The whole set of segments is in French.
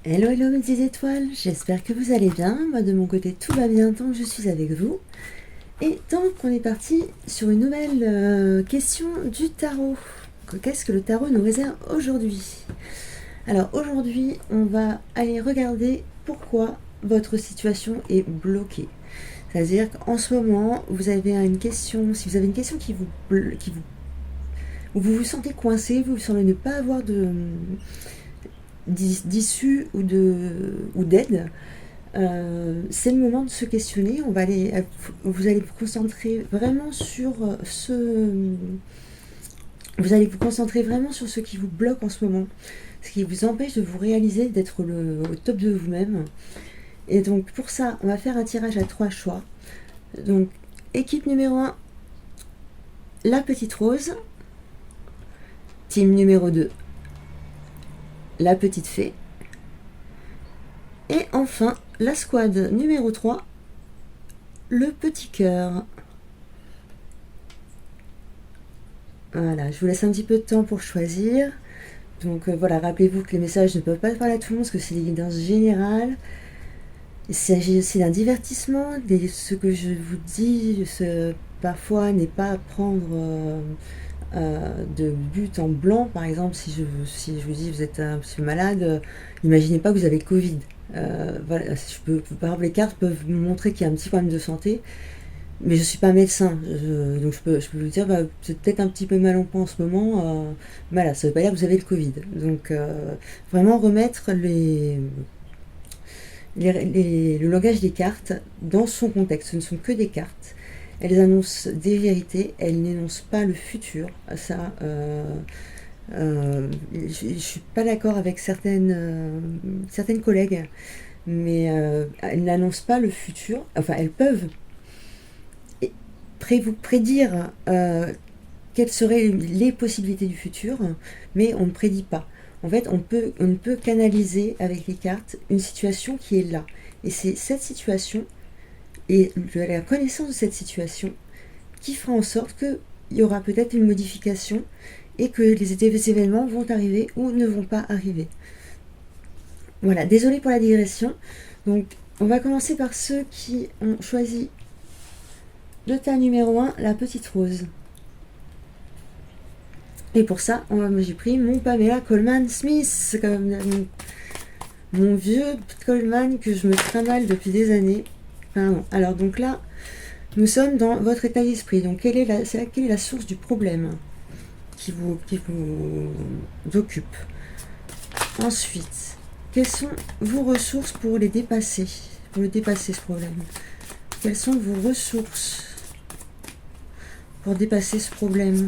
Hello, hello mes petites étoiles, j'espère que vous allez bien. Moi de mon côté tout va bien tant que je suis avec vous. Et donc on est parti sur une nouvelle question du tarot. Qu'est-ce que le tarot nous réserve aujourd'hui? Alors aujourd'hui on va aller regarder pourquoi votre situation est bloquée. C'est-à-dire qu'en ce moment vous avez une question, si vous avez une question où vous vous sentez coincé, vous semblez ne pas avoir d'issue ou d'aide. C'est le moment de se questionner. Vous allez vous concentrer vraiment sur vous allez vous concentrer vraiment sur ce qui vous bloque en ce moment, ce qui vous empêche de vous réaliser, d'être au top de vous-même. Et donc pour ça, on va faire un tirage à 3 choix. Donc équipe numéro 1, la petite rose. Team numéro 2, la petite fée. Et enfin, la squad numéro 3, le petit cœur. Voilà, je vous laisse un petit peu de temps pour choisir. Donc voilà, rappelez-vous que les messages ne peuvent pas parler à tout le monde parce que c'est des guidances générales. Il s'agit aussi d'un divertissement. Ce que je vous dis, parfois, n'est pas à prendre de but en blanc. Par exemple, si je vous dis vous êtes un petit peu malade, imaginez pas que vous avez le Covid. Voilà, par exemple, les cartes peuvent me montrer qu'il y a un petit problème de santé. Mais je suis pas médecin, donc je peux vous dire, bah, c'est peut-être un petit peu mal en point en ce moment. Voilà, ça veut pas dire que vous avez le Covid. Donc vraiment remettre le langage des cartes dans son contexte. Ce ne sont que des cartes. Elles annoncent des vérités, elles n'énoncent pas le futur. Ça, je ne suis pas d'accord avec certaines collègues, mais elles n'annoncent pas le futur. Enfin, elles peuvent vous prédire quelles seraient les possibilités du futur, mais on ne prédit pas. En fait, on ne peut canaliser avec les cartes une situation qui est là. Et c'est cette situation et la connaissance de cette situation qui fera en sorte qu'il y aura peut-être une modification et que les événements vont arriver ou ne vont pas arriver. Voilà, désolé pour la digression. Donc, on va commencer par ceux qui ont choisi le tas numéro 1, la petite rose. Et pour ça, j'ai pris mon Pamela Coleman Smith, comme mon vieux Coleman que je me trimballe depuis des années. Pardon. Alors donc là, nous sommes dans votre état d'esprit. Donc quelle est la source du problème qui vous occupe? Ensuite, quelles sont vos ressources pour le dépasser ce problème? Quelles sont vos ressources pour dépasser ce problème?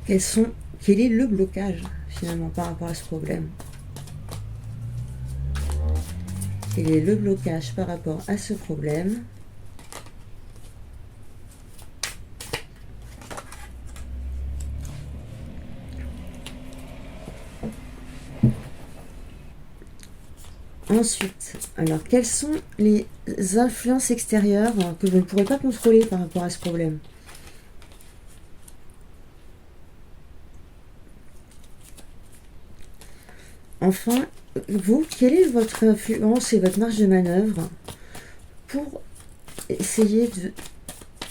Quel est le blocage finalement par rapport à ce problème? Quel est le blocage par rapport à ce problème? Ensuite, alors quelles sont les influences extérieures que vous ne pourrez pas contrôler par rapport à ce problème? Enfin, vous, quelle est votre influence et votre marge de manœuvre pour essayer de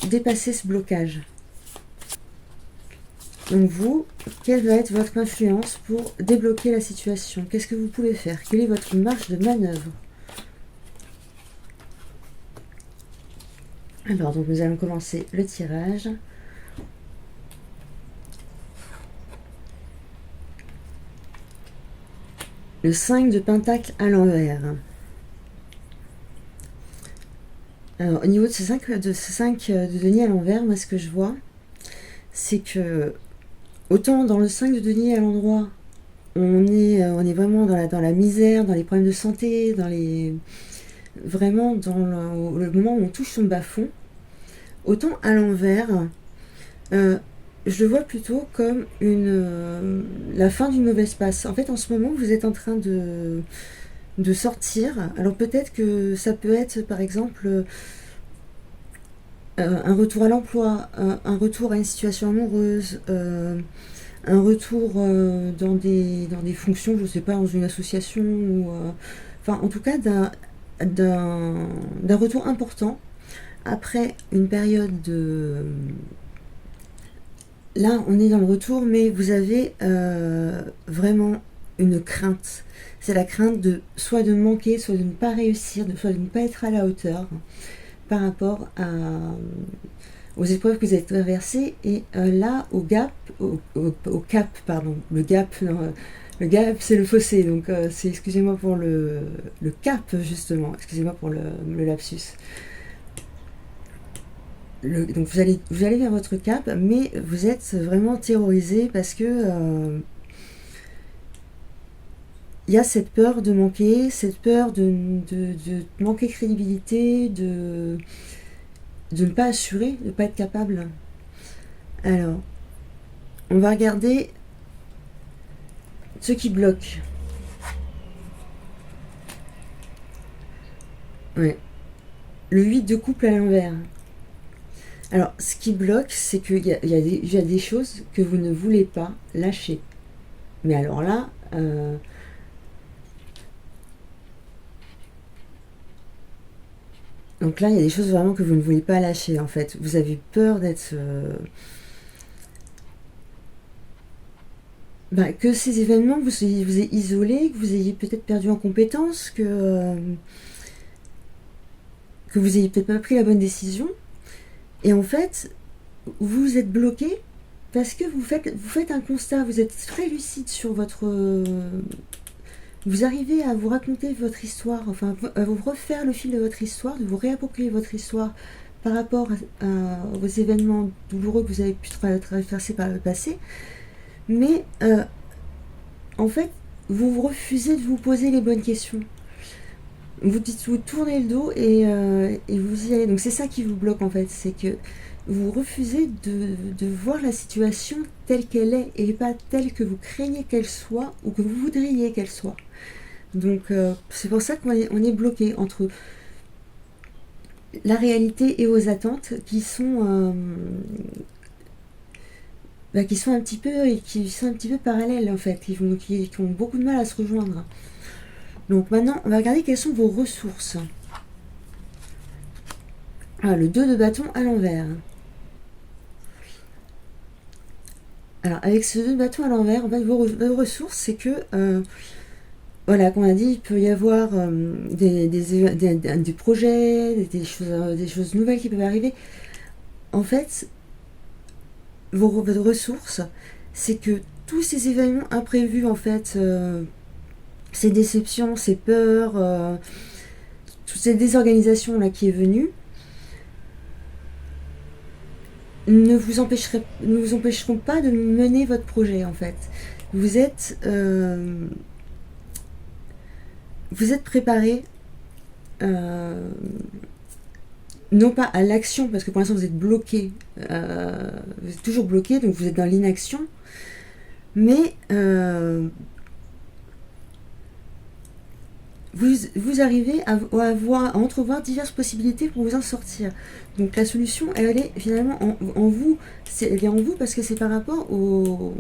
dépasser ce blocage? Donc vous, quelle va être votre influence pour débloquer la situation? Qu'est-ce que vous pouvez faire? Quelle est votre marge de manœuvre? Alors, donc nous allons commencer le tirage. Le 5 de pentacle à l'envers. Alors, au niveau de ce 5 de denier à l'envers, moi, ce que je vois, c'est que autant dans le 5 de denier à l'endroit, on est vraiment dans la misère, dans les problèmes de santé, vraiment dans le moment où on touche son bas-fond, autant à l'envers, je le vois plutôt comme la fin d'une mauvaise passe. En fait, en ce moment, vous êtes en train de sortir. Alors peut-être que ça peut être, par exemple, un retour à l'emploi, un retour à une situation amoureuse, un retour dans des fonctions, je ne sais pas, dans une association, ou, enfin en tout cas d'un retour important après une période de... Là, on est dans le retour, mais vous avez vraiment une crainte. C'est la crainte de soit de manquer, soit de ne pas réussir, soit de ne pas être à la hauteur par rapport aux épreuves que vous avez traversées. Et là, au cap, pardon, le gap, non, le gap, c'est le fossé. Donc, c'est, excusez-moi pour le cap, justement, excusez-moi pour le lapsus. Donc vous allez vers votre cap, mais vous êtes vraiment terrorisé parce que il y a cette peur de manquer, cette peur de manquer crédibilité, de ne pas assurer, de ne pas être capable. Alors, on va regarder ce qui bloque. Ouais. Le 8 de couple à l'envers. Alors, ce qui bloque, c'est qu'il y a des choses que vous ne voulez pas lâcher. Mais alors là, donc là, il y a des choses vraiment que vous ne voulez pas lâcher, en fait. Vous avez peur d'être... que ces événements vous ayez isolé, que vous ayez peut-être perdu en compétences, que vous ayez peut-être pas pris la bonne décision. Et en fait, vous êtes bloqué parce que vous faites un constat, vous êtes très lucide sur votre... vous arrivez à vous raconter votre histoire, enfin à vous refaire le fil de votre histoire, de vous réapproprier votre histoire par rapport aux événements douloureux que vous avez pu traverser par le passé. Mais en fait, vous refusez de vous poser les bonnes questions. Vous tournez le dos et vous y allez. Donc c'est ça qui vous bloque en fait, c'est que vous refusez de voir la situation telle qu'elle est et pas telle que vous craignez qu'elle soit ou que vous voudriez qu'elle soit. Donc c'est pour ça qu'on est bloqué entre la réalité et vos attentes qui sont un petit peu parallèles en fait, qui ont beaucoup de mal à se rejoindre. Donc maintenant, on va regarder quelles sont vos ressources. Ah, le 2 de bâton à l'envers. Alors, avec ce 2 de bâton à l'envers, en fait, vos ressources, c'est que, voilà, comme on a dit, il peut y avoir des projets, des choses nouvelles qui peuvent arriver. En fait, votre ressource, c'est que tous ces événements imprévus, en fait, ces déceptions, ces peurs, toute cette désorganisation là qui est venue, ne vous empêcheront pas de mener votre projet en fait. Vous êtes préparé, non pas à l'action, parce que pour l'instant vous êtes bloqué, vous êtes toujours bloqué, donc vous êtes dans l'inaction, mais vous arrivez à entrevoir diverses possibilités pour vous en sortir. Donc la solution, elle est finalement en vous. Elle est en vous parce que c'est par rapport aux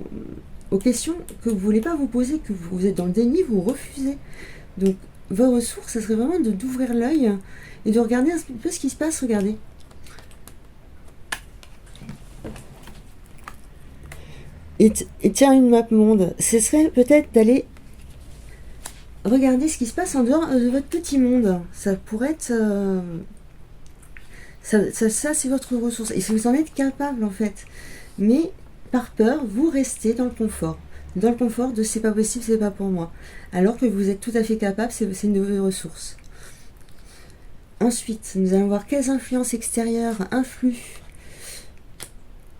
questions que vous ne voulez pas vous poser, que vous êtes dans le déni, vous refusez. Donc votre ressource, ça serait vraiment d'ouvrir l'œil et de regarder un peu ce qui se passe. Regardez. Et tiens, une map monde, ce serait peut-être d'aller regardez ce qui se passe en dehors de votre petit monde. Ça pourrait être... ça c'est votre ressource. Et si vous en êtes capable, en fait. Mais, par peur, vous restez dans le confort. Dans le confort de c'est pas possible, c'est pas pour moi. Alors que vous êtes tout à fait capable, c'est une nouvelle ressource. Ensuite, nous allons voir quelles influences extérieures influent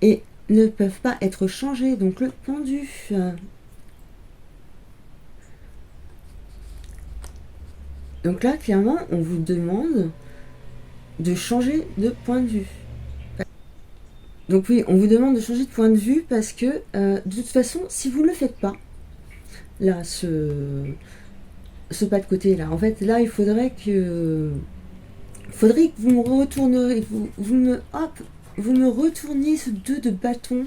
et ne peuvent pas être changées. Donc, le pendu... Donc là, clairement, on vous demande de changer de point de vue. Donc oui, on vous demande de changer de point de vue parce que, de toute façon, si vous ne le faites pas, là, ce pas de côté, là, en fait, là, il faudrait que vous me retourniez, vous me retourniez ce 2 de bâton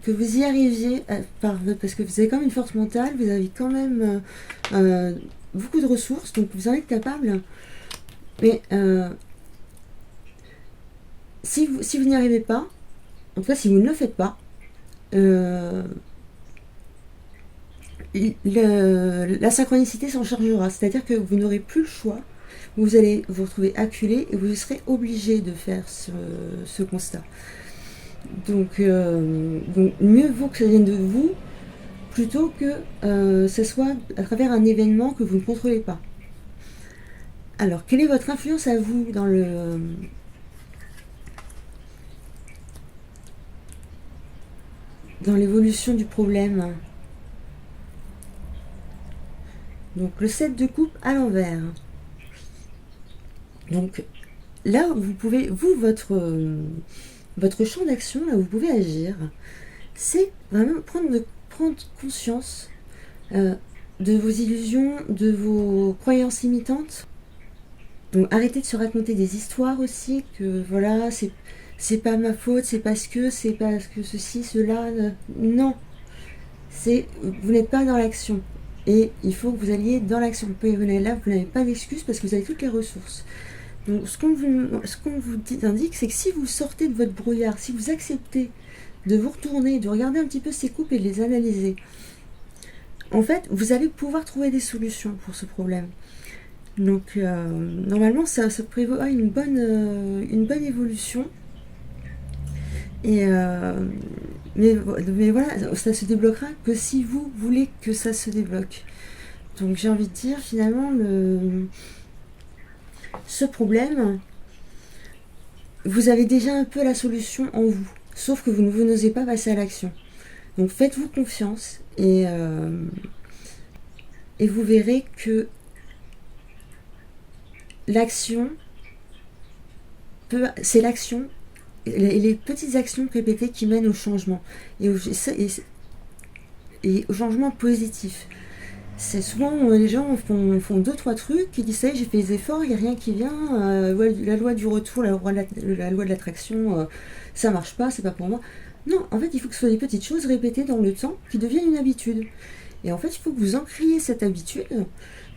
que vous y arriviez, parce que vous avez quand même une force mentale, vous avez quand même beaucoup de ressources, donc vous en êtes capable. Mais si vous n'y arrivez pas, en tout cas si vous ne le faites pas, la synchronicité s'en chargera. C'est-à-dire que vous n'aurez plus le choix, vous allez vous retrouver acculé et vous serez obligé de faire ce constat. Donc mieux vaut que ça vienne de vous plutôt que ce soit à travers un événement que vous ne contrôlez pas. Alors, quelle est votre influence à vous dans l'évolution du problème? Donc, le 7 de coupe à l'envers. Donc, là, vous pouvez, votre champ d'action, là où vous pouvez agir, c'est vraiment prendre conscience de vos illusions, de vos croyances limitantes. Donc arrêtez de se raconter des histoires aussi, que voilà, c'est pas ma faute, c'est parce que ceci, cela. Non, vous n'êtes pas dans l'action. Et il faut que vous alliez dans l'action. Vous n'avez pas d'excuses parce que vous avez toutes les ressources. Donc ce qu'on vous indique, c'est que si vous sortez de votre brouillard, si vous acceptez de vous retourner, de regarder un petit peu ces coupes et de les analyser, en fait, vous allez pouvoir trouver des solutions pour ce problème. Donc normalement ça prévoit une bonne évolution. Et mais voilà, ça se débloquera que si vous voulez que ça se débloque. Donc j'ai envie de dire finalement ce problème, vous avez déjà un peu la solution en vous, sauf que vous n'osez pas passer à l'action. Donc faites-vous confiance et vous verrez que l'action, c'est l'action, les petites actions répétées qui mènent au changement et au changement positif. C'est souvent les gens font 2-3 trucs, qui disent ça y est, j'ai fait des efforts, il n'y a rien qui vient, la loi du retour, la loi de l'attraction, ça marche pas, c'est pas pour moi. Non, en fait il faut que ce soit des petites choses répétées dans le temps qui deviennent une habitude. Et en fait il faut que vous ancriez cette habitude.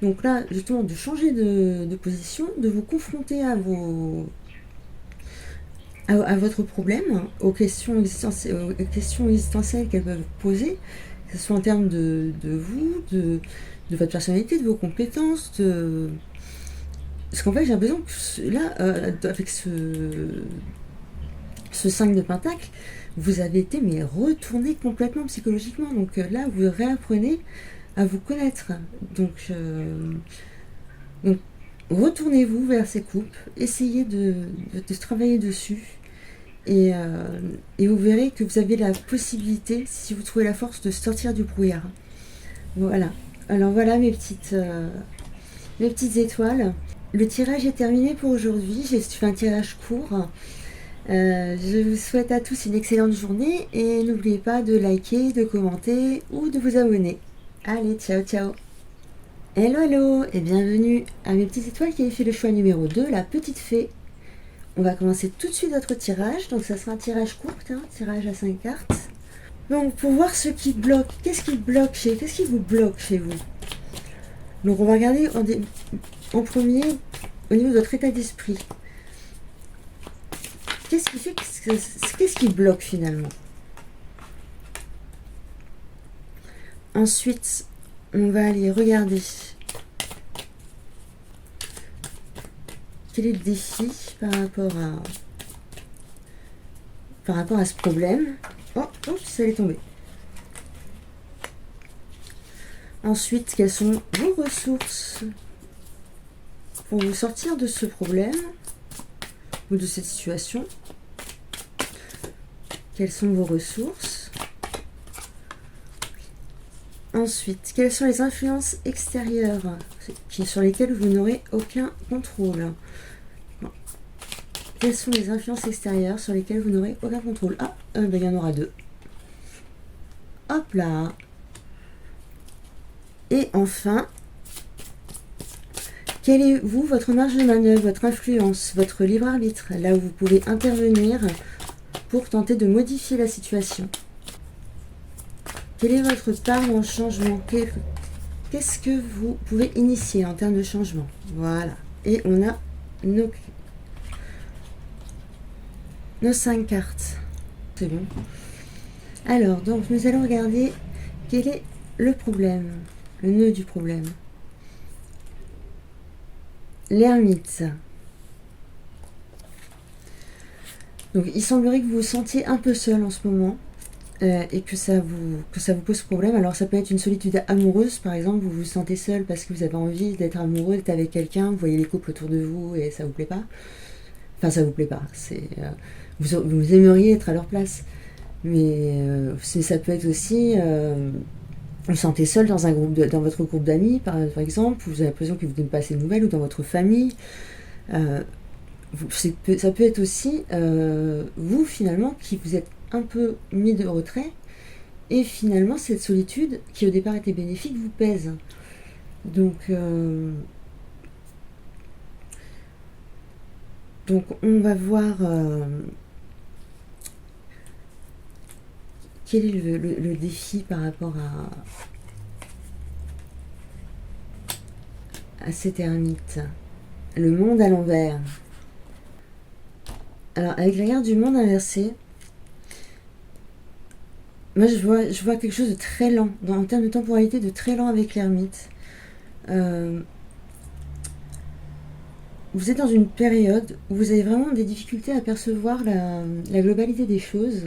Donc là, justement, de changer de position, de vous confronter à votre problème, aux questions existentielles qu'elles peuvent vous poser, que ce soit en termes de vous, de votre personnalité, de vos compétences, parce qu'en fait, j'ai l'impression que là, avec ce 5 de Pentacle, vous avez été retourné complètement psychologiquement. Donc là, vous réapprenez à vous connaître. Donc retournez-vous vers ces coupes, essayez de travailler dessus et vous verrez que vous avez la possibilité, si vous trouvez la force, de sortir du brouillard. Voilà. Alors voilà mes petites étoiles. Le tirage est terminé pour aujourd'hui. J'ai fait un tirage court. Je vous souhaite à tous une excellente journée et n'oubliez pas de liker, de commenter ou de vous abonner. Allez, ciao ciao. Hello et bienvenue à mes petites étoiles qui avaient fait le choix numéro 2, la petite fée. On va commencer tout de suite notre tirage, donc ça sera un tirage court, tirage à 5 cartes. Donc pour voir ce qui bloque, qu'est-ce qui vous bloque chez vous? Donc on va regarder en premier au niveau de votre état d'esprit. Qu'est-ce qui bloque finalement? Ensuite, on va aller regarder quel est le défi par rapport à ce problème. Oh, ça allait tomber. Ensuite, quelles sont vos ressources pour vous sortir de ce problème ou de cette situation? Quelles sont vos ressources? Ensuite, quelles sont les influences extérieures sur lesquelles vous n'aurez aucun contrôle? Quelles sont les influences extérieures sur lesquelles vous n'aurez aucun contrôle? Il y en aura 2. Hop là. Et enfin, quelle est, votre marge de manœuvre, votre influence, votre libre arbitre, là où vous pouvez intervenir pour tenter de modifier la situation? Quelle est votre part dans le changement? Qu'est-ce que vous pouvez initier en termes de changement? Voilà. Et on a nos 5 cartes. C'est bon. Alors, donc, nous allons regarder quel est le problème, le nœud du problème. L'ermite. Donc, il semblerait que vous vous sentiez un peu seul en ce moment et que ça vous pose problème. Alors, ça peut être une solitude amoureuse, par exemple. Vous vous sentez seul parce que vous avez envie d'être amoureux, d'être avec quelqu'un. Vous voyez les couples autour de vous et ça vous plaît pas. Enfin, ça vous plaît pas. Vous aimeriez être à leur place. Mais ça peut être aussi... vous vous sentez seul dans votre groupe d'amis, par exemple. Vous avez l'impression que vous ne donnez pas assez de nouvelles, ou dans votre famille. Ça peut être aussi vous, finalement, qui vous êtes un peu mis de retrait. Et finalement, cette solitude, qui au départ était bénéfique, vous pèse. Donc on va voir quel est le défi par rapport à cet ermite. Le monde à l'envers. Alors, avec la carte du monde inversé, moi je vois quelque chose de très lent, en termes de temporalité, de très lent avec l'ermite. Vous êtes dans une période où vous avez vraiment des difficultés à percevoir la globalité des choses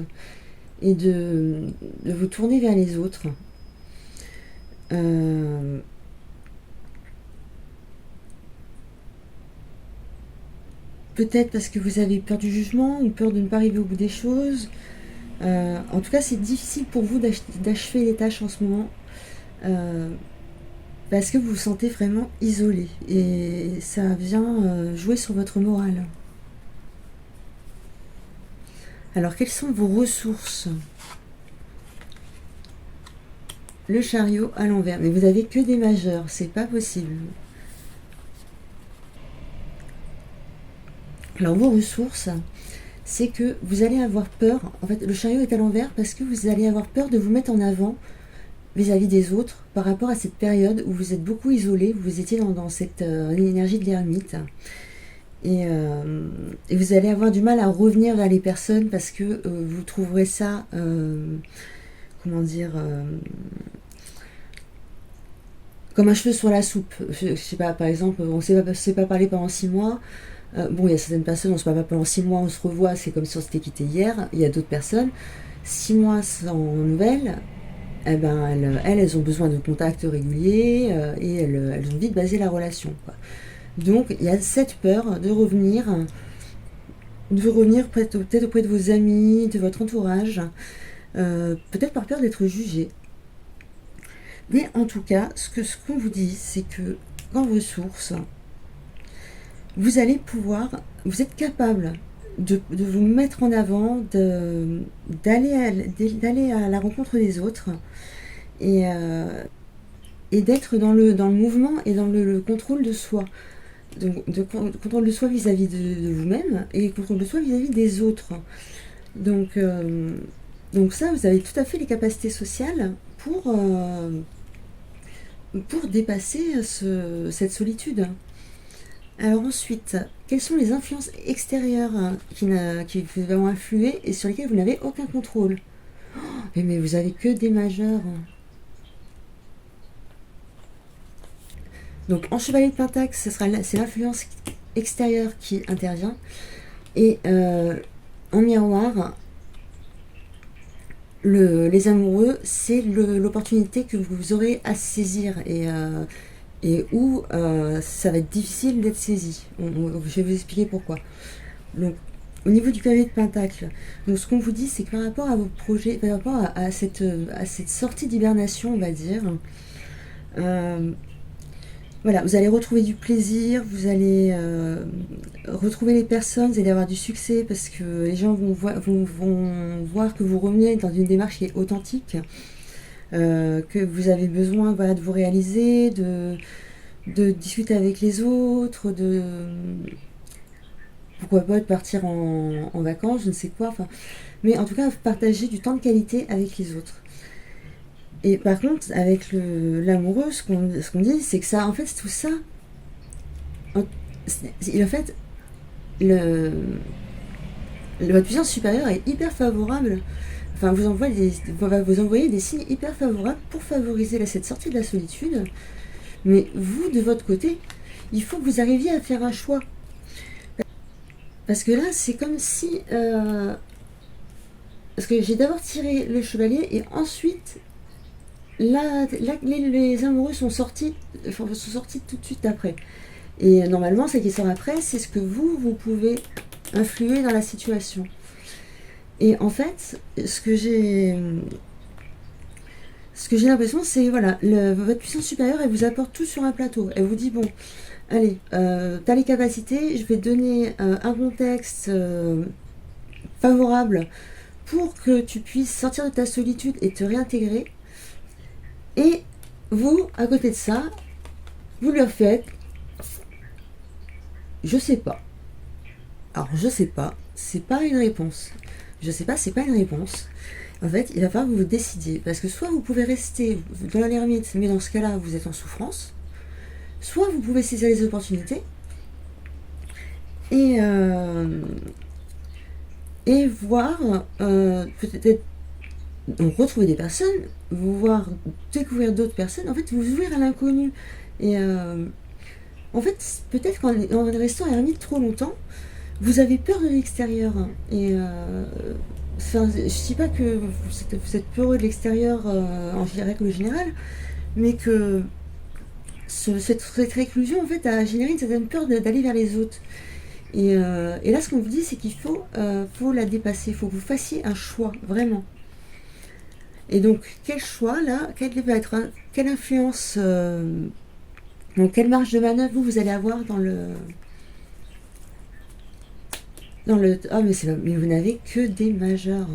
et de vous tourner vers les autres. Peut-être parce que vous avez peur du jugement ou peur de ne pas arriver au bout des choses. En tout cas, c'est difficile pour vous d'achever les tâches en ce moment. Parce que vous vous sentez vraiment isolé. Et ça vient jouer sur votre morale. Alors, quelles sont vos ressources? Le chariot à l'envers. Mais vous avez que des majeurs, c'est pas possible. Alors, vos ressources, c'est que vous allez avoir peur. En fait, le chariot est à l'envers parce que vous allez avoir peur de vous mettre en avant vis-à-vis des autres par rapport à cette période où vous êtes beaucoup isolé, vous étiez dans cette énergie de l'ermite. Et vous allez avoir du mal à revenir vers les personnes parce que vous trouverez ça, comment dire, comme un cheveu sur la soupe. Je sais pas, par exemple, on ne s'est pas parlé pendant 6 mois. Bon, il y a certaines personnes, on se parle pas pendant 6 mois, on se revoit, c'est comme si on s'était quitté hier. Il y a d'autres personnes, 6 mois sans nouvelles, eh ben, elles ont besoin de contacts réguliers et elles ont envie de baser la relation, quoi. Donc, il y a cette peur de revenir peut-être auprès de vos amis, de votre entourage, peut-être par peur d'être jugé. Mais en tout cas, ce qu'on vous dit, c'est que en ressources, vous allez pouvoir, vous êtes capable de vous mettre en avant, d'aller à la rencontre des autres et d'être dans le mouvement et dans le contrôle de soi. Donc, contrôle de soi vis-à-vis de vous-même et contrôle de soi vis-à-vis des autres. Donc ça, vous avez tout à fait les capacités sociales pour dépasser cette solitude. Alors ensuite, quelles sont les influences extérieures qui vous ont influé et sur lesquelles vous n'avez aucun contrôle? Mais vous avez que des majeurs. Donc en chevalier de pentacle, c'est l'influence extérieure qui intervient. Et en miroir, les amoureux, c'est l'opportunité que vous aurez à saisir et où ça va être difficile d'être saisi. Je vais vous expliquer pourquoi. Donc, au niveau du cavalier de pentacle, donc ce qu'on vous dit, c'est que par rapport à vos projets, par rapport à cette sortie d'hibernation, on va dire, voilà, vous allez retrouver du plaisir, vous allez retrouver les personnes, vous allez avoir du succès parce que les gens vont voir que vous revenez dans une démarche qui est authentique, que vous avez besoin, voilà, de vous réaliser, de discuter avec les autres, pourquoi pas de partir en vacances, je ne sais quoi, enfin, mais en tout cas partager du temps de qualité avec les autres. Et par contre, avec l'amoureux, ce qu'on dit, c'est que ça, en fait, tout ça, en fait, le, votre puissance supérieure est hyper favorable. Enfin, va vous envoyer des signes hyper favorables pour favoriser cette sortie de la solitude. Mais vous, de votre côté, il faut que vous arriviez à faire un choix. Parce que là, c'est comme si... parce que j'ai d'abord tiré le chevalier et ensuite, là, les amoureux sont sortis tout de suite après. Et normalement, ce qui sort après, c'est ce que vous pouvez influer dans la situation. Et en fait, ce que j'ai l'impression, c'est voilà, votre puissance supérieure, elle vous apporte tout sur un plateau. Elle vous dit bon, allez, t'as les capacités, je vais te donner un contexte favorable pour que tu puisses sortir de ta solitude et te réintégrer. Et vous, à côté de ça, vous leur faites, je sais pas. Alors, je sais pas, c'est pas une réponse. Je sais pas, c'est pas une réponse. En fait, il va falloir que vous décidiez. Parce que soit vous pouvez rester dans l'ermite, mais dans ce cas-là, vous êtes en souffrance. Soit vous pouvez saisir les opportunités et voir peut-être retrouver des personnes, voir découvrir d'autres personnes, en fait, vous ouvrir à l'inconnu. Et en fait, peut-être qu'en restant ermite trop longtemps, vous avez peur de l'extérieur. Et enfin, je ne dis pas que vous êtes peureux de l'extérieur en règle générale, mais que cette réclusion en fait a généré une certaine peur d'aller vers les autres. Et là, ce qu'on vous dit, c'est qu'il faut la dépasser. Il faut que vous fassiez un choix, vraiment. Et donc, quel choix, là, quelle influence, donc quelle marge de manœuvre vous allez avoir dans le... Ah, mais vous n'avez que des majeurs.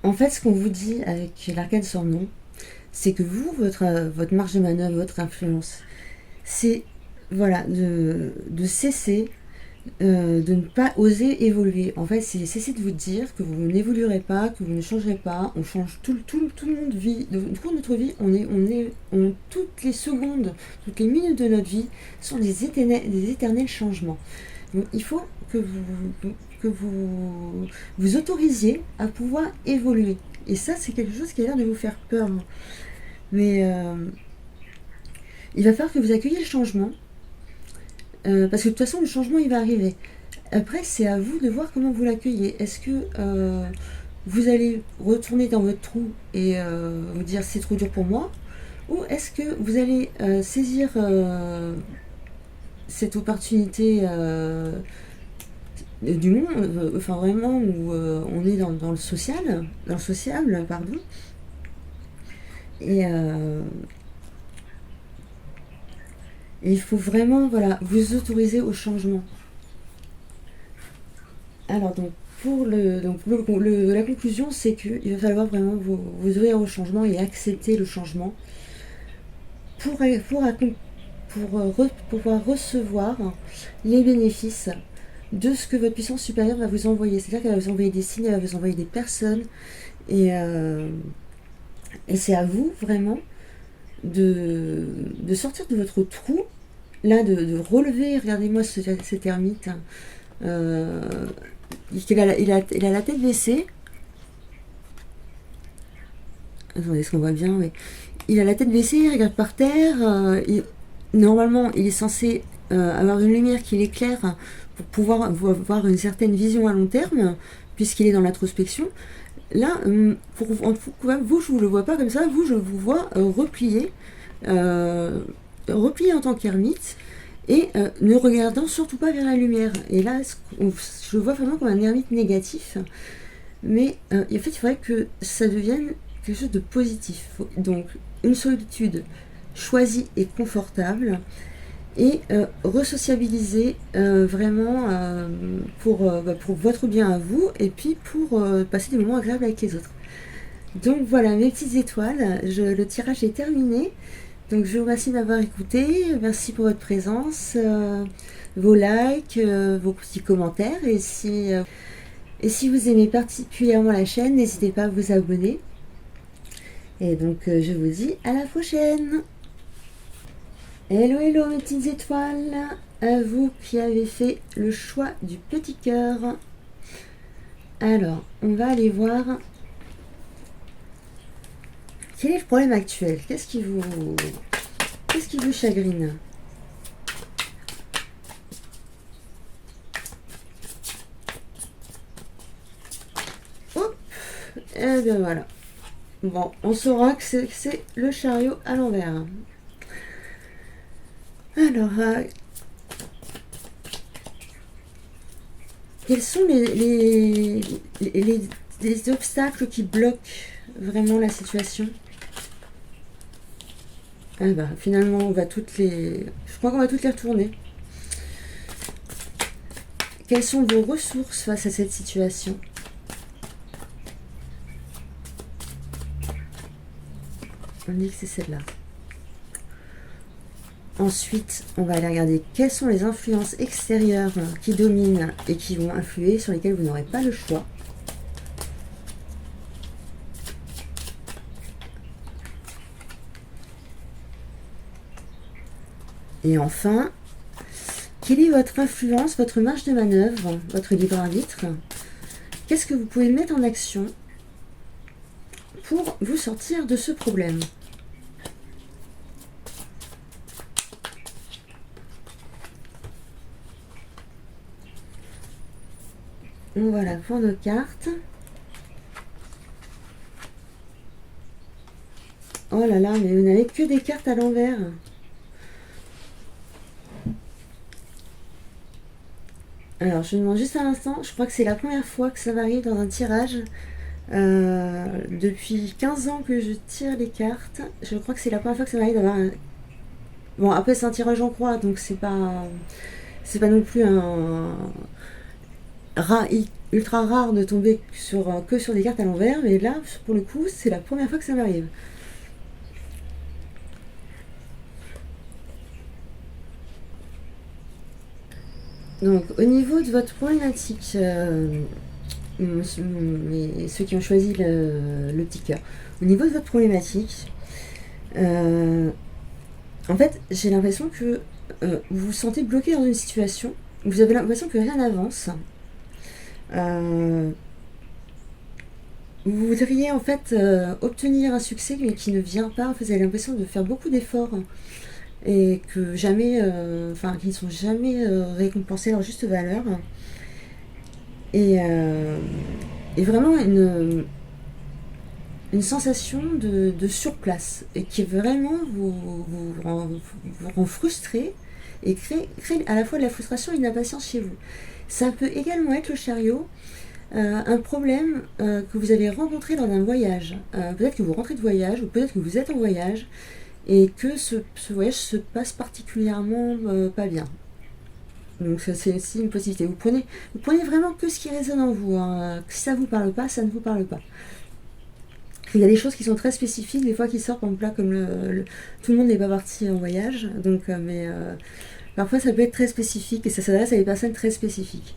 En fait, ce qu'on vous dit avec l'arcane sans nom, c'est que vous, votre marge de manœuvre, votre influence, c'est voilà, de cesser de ne pas oser évoluer. En fait, c'est cesser de vous dire que vous n'évoluerez pas, que vous ne changerez pas. On change, tout le monde vit. Au cours de notre vie, toutes les secondes, toutes les minutes de notre vie sont des éternels changements. Donc, il faut que vous autorisiez à pouvoir évoluer. Et ça, c'est quelque chose qui a l'air de vous faire peur. Mais il va falloir que vous accueilliez le changement. Parce que de toute façon, le changement, il va arriver. Après, c'est à vous de voir comment vous l'accueillez. Est-ce que vous allez retourner dans votre trou et vous dire c'est trop dur pour moi, ou est-ce que vous allez saisir cette opportunité du monde, enfin vraiment où on est dans le sociable, pardon, et il faut vraiment voilà, vous autoriser au changement. Alors donc pour la conclusion, c'est qu'il va falloir vraiment vous ouvrir au changement et accepter le changement pour pouvoir recevoir les bénéfices de ce que votre puissance supérieure va vous envoyer. C'est-à-dire qu'elle va vous envoyer des signes, elle va vous envoyer des personnes, et c'est à vous vraiment de sortir de votre trou, là, de relever. Regardez-moi cet ermite. Il a la tête baissée. Attendez, est-ce qu'on voit bien? Oui. Il a la tête baissée, il regarde par terre. Normalement, il est censé avoir une lumière qui l'éclaire pour pouvoir avoir une certaine vision à long terme, puisqu'il est dans l'introspection. Là, vous, je ne vous le vois pas comme ça. Vous, je vous vois replié en tant qu'ermite, et ne regardant surtout pas vers la lumière. Et là, je le vois vraiment comme un ermite négatif. Mais en fait, il faudrait que ça devienne quelque chose de positif. Donc, une solitude choisie et confortable, et resociabiliser vraiment pour votre bien à vous, et puis pour passer des moments agréables avec les autres. Donc voilà, mes petites étoiles, le tirage est terminé. Donc je vous remercie de m'avoir écouté, merci pour votre présence, vos likes, vos petits commentaires, et si Et si vous aimez particulièrement la chaîne, n'hésitez pas à vous abonner. Et donc je vous dis à la prochaine. Hello hello mes petites étoiles, à vous qui avez fait le choix du petit cœur. Alors, on va aller voir quel est le problème actuel. Qu'est-ce qui vous chagrine? Hop, et bien voilà. Bon, on saura que c'est le chariot à l'envers. Alors, quels sont les obstacles qui bloquent vraiment la situation? Ah bah, finalement, on va toutes les... Je crois qu'on va toutes les retourner. Quelles sont vos ressources face à cette situation? On dit que c'est celle-là. Ensuite, on va aller regarder quelles sont les influences extérieures qui dominent et qui vont influer, sur lesquelles vous n'aurez pas le choix. Et enfin, quelle est votre influence, votre marge de manœuvre, votre libre arbitre? Qu'est-ce que vous pouvez mettre en action pour vous sortir de ce problème? Voilà pour nos cartes. Oh là là, mais vous n'avez que des cartes à l'envers. Alors, je demande juste un instant. Je crois que c'est la première fois que ça m'arrive dans un tirage. Depuis 15 ans que je tire les cartes. Je crois que c'est la première fois que ça m'arrive d'avoir un... Bon, après, c'est un tirage en croix, donc c'est pas non plus un... ultra rare de tomber que sur des cartes à l'envers, mais là, pour le coup, c'est la première fois que ça m'arrive. Donc, au niveau de votre problématique, ceux qui ont choisi le petit cœur, au niveau de votre problématique, en fait, j'ai l'impression que vous vous sentez bloqué dans une situation, vous avez l'impression que rien n'avance. Vous voudriez en fait obtenir un succès mais qui ne vient pas. En fait, vous avez l'impression de faire beaucoup d'efforts et que jamais, qui ne sont jamais récompensés à leur juste valeur. Et vraiment une sensation de surplace et qui vraiment vous rend frustré et crée à la fois de la frustration et une impatience chez vous. Ça peut également être le chariot. Un problème que vous avez rencontré dans un voyage. Peut-être que vous rentrez de voyage, ou peut-être que vous êtes en voyage, et que ce voyage se passe particulièrement pas bien. Donc c'est aussi une possibilité. Vous prenez vraiment que ce qui résonne en vous. Hein. Si ça ne vous parle pas, ça ne vous parle pas. Il y a des choses qui sont très spécifiques, des fois qui sortent en plat comme tout le monde n'est pas parti en voyage, donc parfois ça peut être très spécifique et ça s'adresse à des personnes très spécifiques.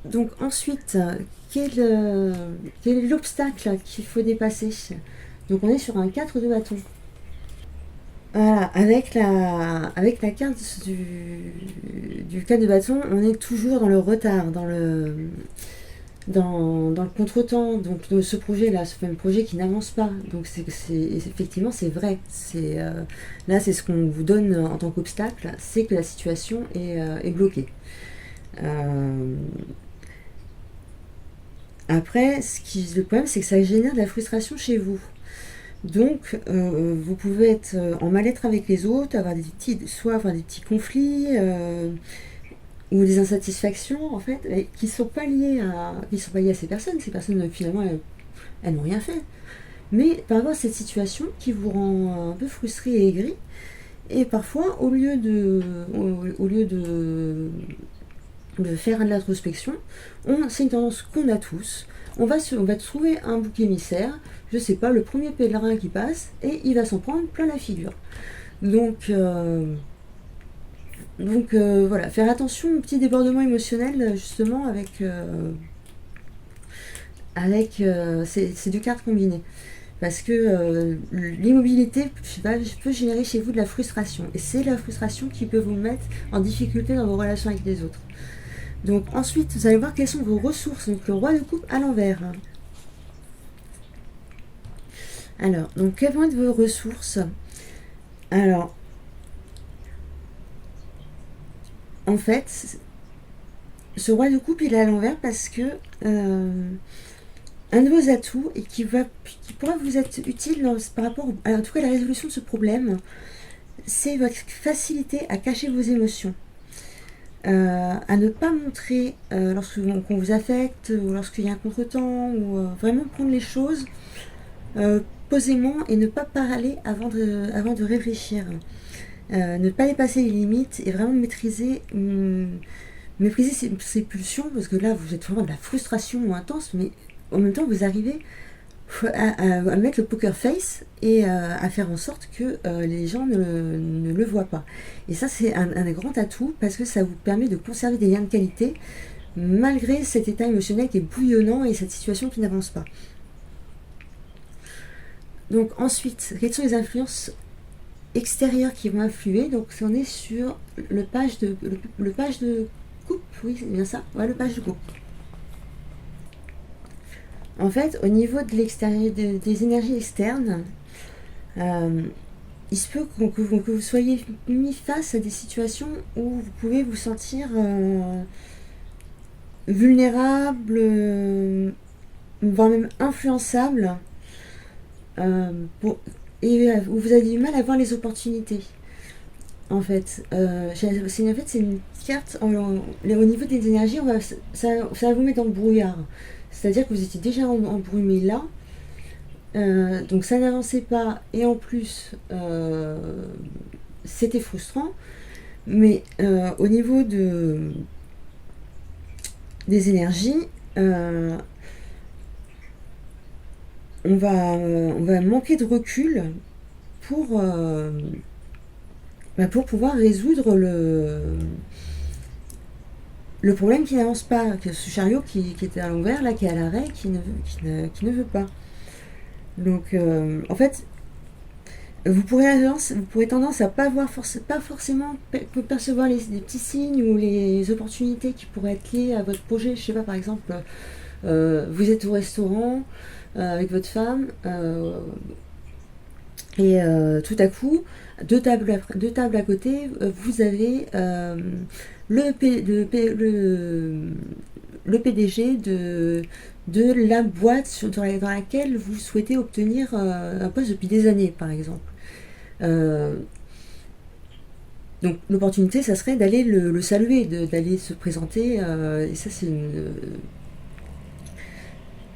Donc ensuite, quel est l'obstacle qu'il faut dépasser? Donc on est sur un 4 de bâton. Voilà, avec la carte du 4 de bâton, on est toujours dans le retard, dans le contretemps. Donc de ce projet-là, ce fameux projet qui n'avance pas. Donc effectivement c'est vrai. Là c'est ce qu'on vous donne en tant qu'obstacle, c'est que la situation est bloquée. Après, le problème, c'est que ça génère de la frustration chez vous. Donc, vous pouvez être en mal-être avec les autres, soit avoir des petits conflits ou des insatisfactions, en fait, qui ne sont pas liées à ces personnes. Ces personnes, finalement, elles n'ont rien fait. Mais par rapport à cette situation qui vous rend un peu frustré et aigri, et parfois, au lieu de faire de l'introspection, c'est une tendance qu'on a tous. On va trouver un bouc émissaire, je sais pas, le premier pèlerin qui passe, et il va s'en prendre plein la figure. Donc, Donc voilà, faire attention aux petits débordements émotionnels justement avec ces deux cartes combinées. Parce que l'immobilité peut générer chez vous de la frustration. Et c'est la frustration qui peut vous mettre en difficulté dans vos relations avec les autres. Donc ensuite, vous allez voir quelles sont vos ressources. Donc le roi de coupe à l'envers. Alors, donc quelles vont être vos ressources? Alors, en fait, ce roi de coupe, il est à l'envers parce que un de vos atouts et qui pourra vous être utile par rapport en tout cas à la résolution de ce problème, c'est votre facilité à cacher vos émotions. À ne pas montrer lorsqu'on vous affecte ou lorsqu'il y a un contretemps, ou vraiment prendre les choses posément et ne pas parler avant de réfléchir. Ne pas dépasser les limites et vraiment maîtriser ses pulsions, parce que là vous êtes vraiment de la frustration intense, mais en même temps vous arrivez à mettre le poker face et à faire en sorte que les gens ne le voient pas. Et ça, c'est un grand atout parce que ça vous permet de conserver des liens de qualité malgré cet état émotionnel qui est bouillonnant et cette situation qui n'avance pas. Donc ensuite, quelles sont les influences extérieures qui vont influer? Donc on est sur le page de coupe, oui c'est bien ça, ouais, le page de coupe. En fait, au niveau de l'extérieur, des énergies externes, il se peut que vous soyez mis face à des situations où vous pouvez vous sentir vulnérable, voire même influençable, et où vous avez du mal à voir les opportunités. En fait, c'est une carte au niveau des énergies, ça va vous mettre dans le brouillard. C'est-à-dire que vous étiez déjà embrumé là, donc ça n'avançait pas, et en plus c'était frustrant, mais au niveau des énergies, on va manquer de recul pour pouvoir résoudre le problème qui n'avance pas, que ce chariot qui était à l'envers, là, qui est à l'arrêt, qui ne veut pas. Donc, en fait, vous pourrez tendance à pas forcément percevoir les petits signes ou les opportunités qui pourraient être liées à votre projet. Je sais pas, par exemple, vous êtes au restaurant avec votre femme et tout à coup, deux tables à côté, vous avez le PDG de la boîte dans laquelle vous souhaitez obtenir un poste depuis des années, par exemple. Donc l'opportunité, ça serait d'aller le saluer, d'aller se présenter, et ça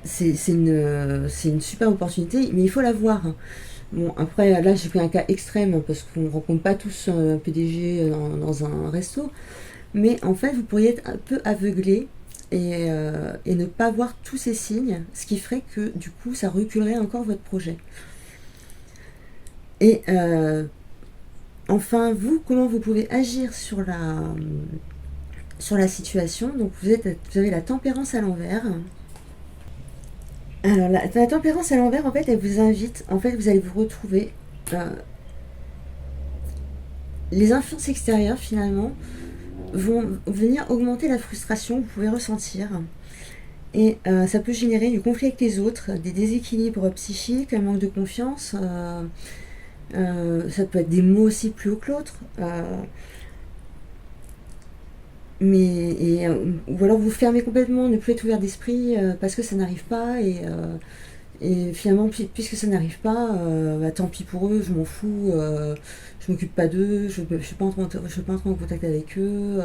c'est une super opportunité, mais il faut la voir. Bon, après, là, j'ai pris un cas extrême parce qu'on ne rencontre pas tous un PDG dans un resto. Mais en fait, vous pourriez être un peu aveuglé et ne pas voir tous ces signes, ce qui ferait que du coup, ça reculerait encore votre projet. Et enfin, comment vous pouvez agir sur la situation? Donc, vous avez la tempérance à l'envers. Alors, la tempérance à l'envers, en fait, elle vous invite, en fait, vous allez vous retrouver. Les influences extérieures, finalement, vont venir augmenter la frustration que vous pouvez ressentir. Et ça peut générer du conflit avec les autres, des déséquilibres psychiques, un manque de confiance. Ça peut être des mots aussi plus haut que l'autre. Ou alors vous fermez complètement, ne plus être ouvert d'esprit parce que ça n'arrive pas. Et finalement, puisque ça n'arrive pas, tant pis pour eux, je m'en fous, je m'occupe pas d'eux, je ne suis pas en contact avec eux.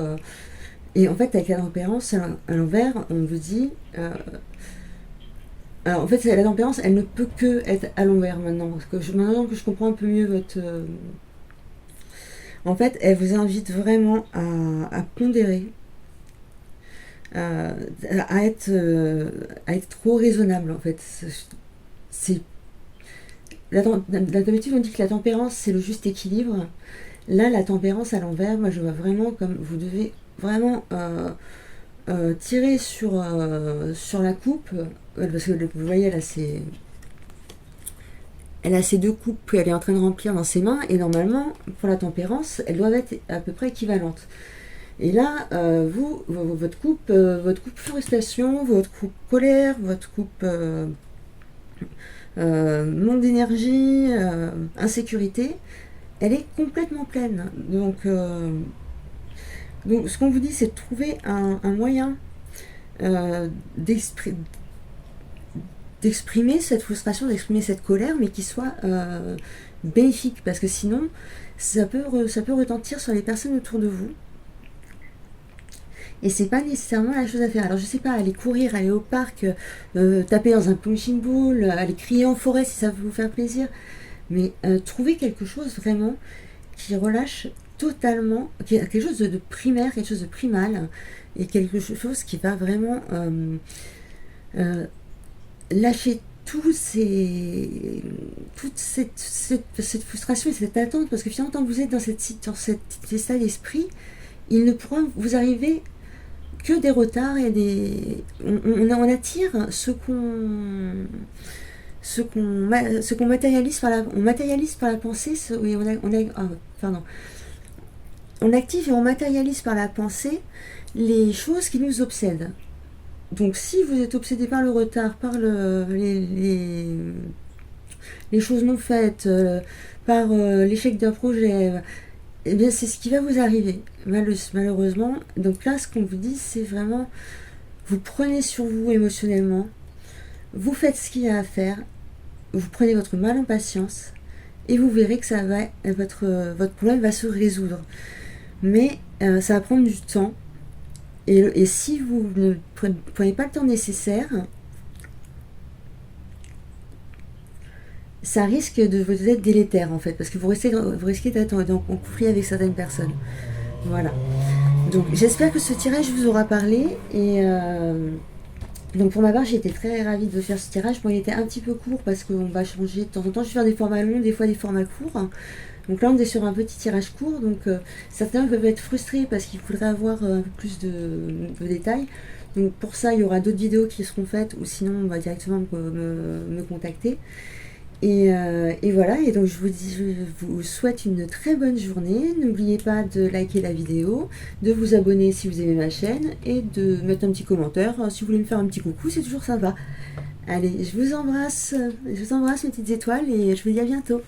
Et en fait, avec la tempérance à l'envers, on vous dit. Alors en fait, la tempérance, elle ne peut que être à l'envers maintenant. Maintenant que je comprends un peu mieux votre. En fait, elle vous invite vraiment à pondérer, à être trop raisonnable en fait. La on dit que la tempérance c'est le juste équilibre, Là, la tempérance à l'envers, moi je vois vraiment comme vous devez vraiment tirer sur la coupe, parce que vous voyez là, elle a ses deux coupes qu'elle est en train de remplir dans ses mains, et normalement, pour la tempérance, elles doivent être à peu près équivalentes. Et là, votre coupe frustration, votre coupe colère, votre coupe manque d'énergie, insécurité, elle est complètement pleine. Donc ce qu'on vous dit, c'est de trouver un moyen euh, d'exprimer cette frustration, d'exprimer cette colère, mais qui soit bénéfique, parce que sinon, ça peut retentir sur les personnes autour de vous. Et c'est pas nécessairement la chose à faire. Alors je sais pas, aller courir, aller au parc, taper dans un punching ball, aller crier en forêt si ça veut vous faire plaisir. Mais trouver quelque chose vraiment qui relâche totalement, quelque chose de primaire, quelque chose de primal, et quelque chose qui va vraiment euh, lâcher toute cette frustration et cette attente, parce que finalement, tant que vous êtes dans cet état d'esprit, il ne pourra vous arriver que des retards et on attire ce qu'on matérialise on matérialise par la pensée, oui, on active et on matérialise par la pensée les choses qui nous obsèdent. Donc si vous êtes obsédé par le retard, par les choses non faites, par l'échec d'un projet, eh bien c'est ce qui va vous arriver, malheureusement. Donc là, ce qu'on vous dit, c'est vraiment, vous prenez sur vous émotionnellement, vous faites ce qu'il y a à faire, vous prenez votre mal en patience, et vous verrez que votre problème va se résoudre. Mais ça va prendre du temps, et si vous ne prenez pas le temps nécessaire, ça risque de vous être délétère en fait, parce que vous risquez d'être en conflit avec certaines personnes. Voilà. Donc j'espère que ce tirage vous aura parlé, et donc pour ma part j'ai été très ravie de faire ce tirage. Bon, il était un petit peu court parce qu'on va changer de temps en temps, je vais faire des formats longs, des fois des formats courts. Donc là on est sur un petit tirage court, donc certains peuvent être frustrés parce qu'il faudrait avoir un peu plus de détails. Donc pour ça il y aura d'autres vidéos qui seront faites, ou sinon on va directement me contacter. Et voilà, et donc je vous souhaite une très bonne journée. N'oubliez pas de liker la vidéo, de vous abonner si vous aimez ma chaîne, et de mettre un petit commentaire si vous voulez me faire un petit coucou, c'est toujours sympa. Allez, je vous embrasse mes petites étoiles, et je vous dis à bientôt.